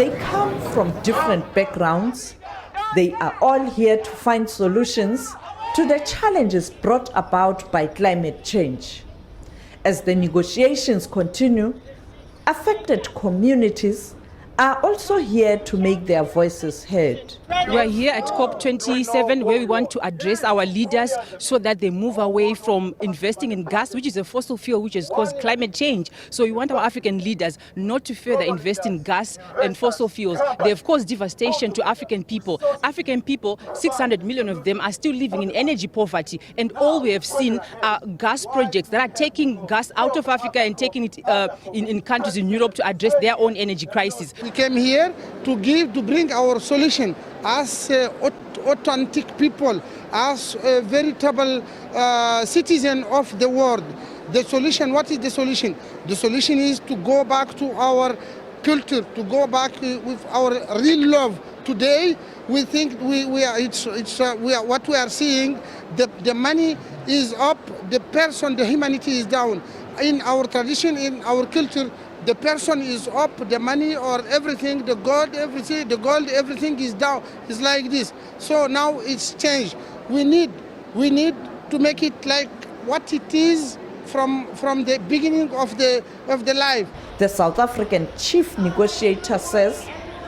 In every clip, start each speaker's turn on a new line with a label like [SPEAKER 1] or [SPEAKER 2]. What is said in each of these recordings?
[SPEAKER 1] They come from different backgrounds. They are all here to find solutions to the challenges brought about by climate change. As the negotiations continue, affected communities are also here to make their voices heard.
[SPEAKER 2] We are here at COP27 where we want to address our leaders so that they move away from investing in gas, which is a fossil fuel which has caused climate change. So we want our African leaders not to further invest in gas and fossil fuels. They have caused devastation to African people. African people, 600 million of them, are still living in energy poverty. And all we have seen are gas projects that are taking gas out of Africa and taking it in countries in Europe to address their own energy crisis.
[SPEAKER 3] We came here to bring our solution as authentic people, as veritable citizen of the world. The solution, what is the solution? The solution is to go back to our culture, to go back with our real love. Today, we think what we are seeing, the money is up, the humanity is down. In our tradition, in our culture, the person is up, the money or everything, the gold, everything is down. It's like this. So now it's changed. We need to make it like what it is from the beginning of the life.
[SPEAKER 1] The South African chief negotiator says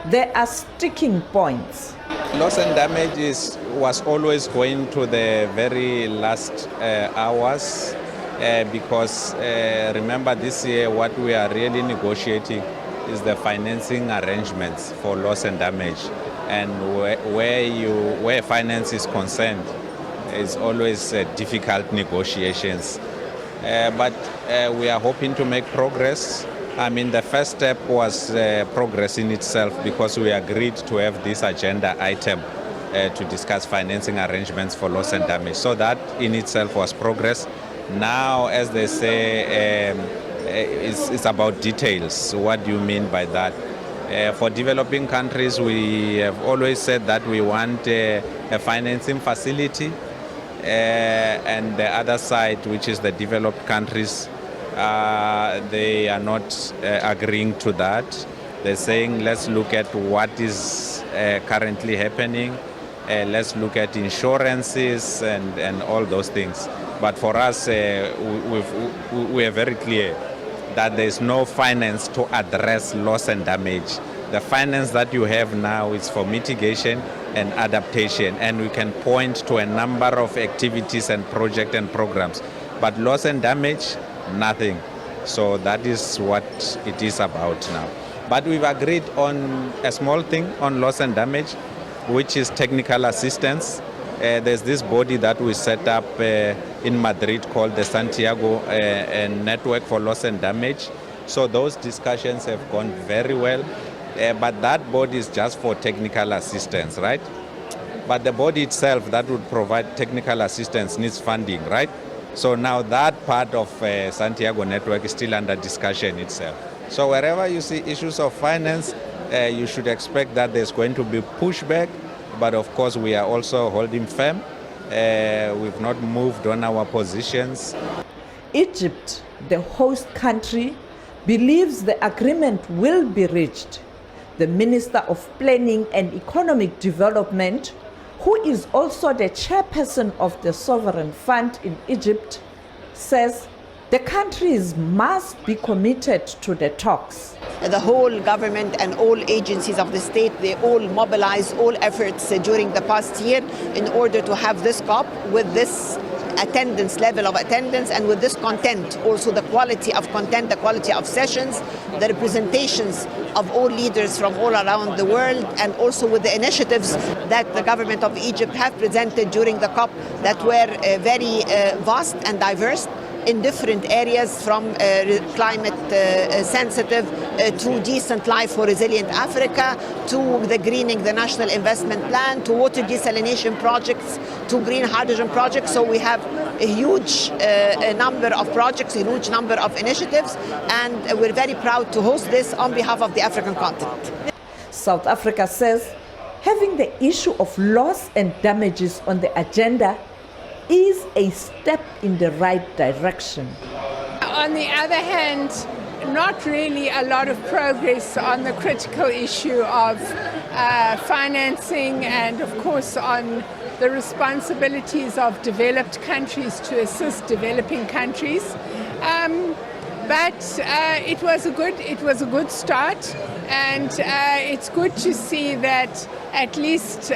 [SPEAKER 1] there are sticking points.
[SPEAKER 4] Loss and damage was always going to the very last hours. Because remember, this year what we are really negotiating is the financing arrangements for loss and damage, and where finance is concerned, it's always difficult negotiations. But we are hoping to make progress. I mean, the first step was progress in itself, because we agreed to have this agenda item to discuss financing arrangements for loss and damage. So that in itself was progress. Now, as they say, it's about details. What do you mean by that? For developing countries, we have always said that we want a financing facility, and the other side, which is the developed countries, they are not agreeing to that. They're saying, let's look at what is currently happening, let's look at insurances and all those things. But for us, we are very clear that there is no finance to address loss and damage. The finance that you have now is for mitigation and adaptation, and we can point to a number of activities and projects and programs. But loss and damage, nothing. So that is what it is about now. But we've agreed on a small thing on loss and damage, which is technical assistance. There's this body that we set up in Madrid called the Santiago Network for Loss and Damage. So those discussions have gone very well, but that body is just for technical assistance, right? But the body itself that would provide technical assistance needs funding, right? So now that part of Santiago Network is still under discussion itself. So wherever you see issues of finance, you should expect that there's going to be pushback. But of course, we are also holding firm. We've not moved on our positions.
[SPEAKER 1] Egypt, the host country, believes the agreement will be reached. The Minister of Planning and Economic Development, who is also the chairperson of the Sovereign Fund in Egypt, says the countries must be committed to the talks.
[SPEAKER 5] The whole government and all agencies of the state, they all mobilized all efforts during the past year in order to have this COP with this level of attendance, and with this content, also the quality of content, the quality of sessions, the representations of all leaders from all around the world, and also with the initiatives that the government of Egypt have presented during the COP that were very vast and diverse in different areas, from climate sensitive to decent life for resilient Africa, to the greening the national investment plan, to water desalination projects, to green hydrogen projects. So we have a huge number of projects, a huge number of initiatives, and we're very proud to host this on behalf of the African continent.
[SPEAKER 1] South Africa says having the issue of loss and damages on the agenda is a step in the right direction.
[SPEAKER 6] On the other hand, not really a lot of progress on the critical issue of financing and, of course, on the responsibilities of developed countries to assist developing countries. But it was a good start, and it's good to see that at least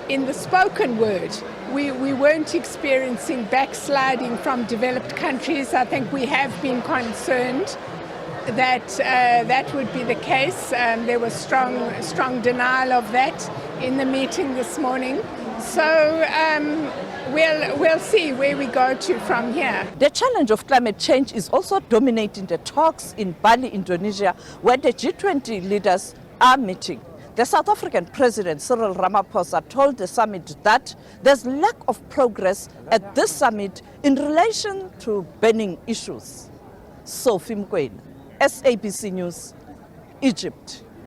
[SPEAKER 6] in the spoken word, we weren't experiencing backsliding from developed countries. I think we have been concerned that that would be the case. There was strong denial of that in the meeting this morning. So we'll see where we go to from here.
[SPEAKER 1] The challenge of climate change is also dominating the talks in Bali, Indonesia, where the G20 leaders are meeting. The South African President Cyril Ramaphosa told the summit that there's lack of progress at this summit in relation to burning issues. Sophie Mkwena, SABC News, Egypt.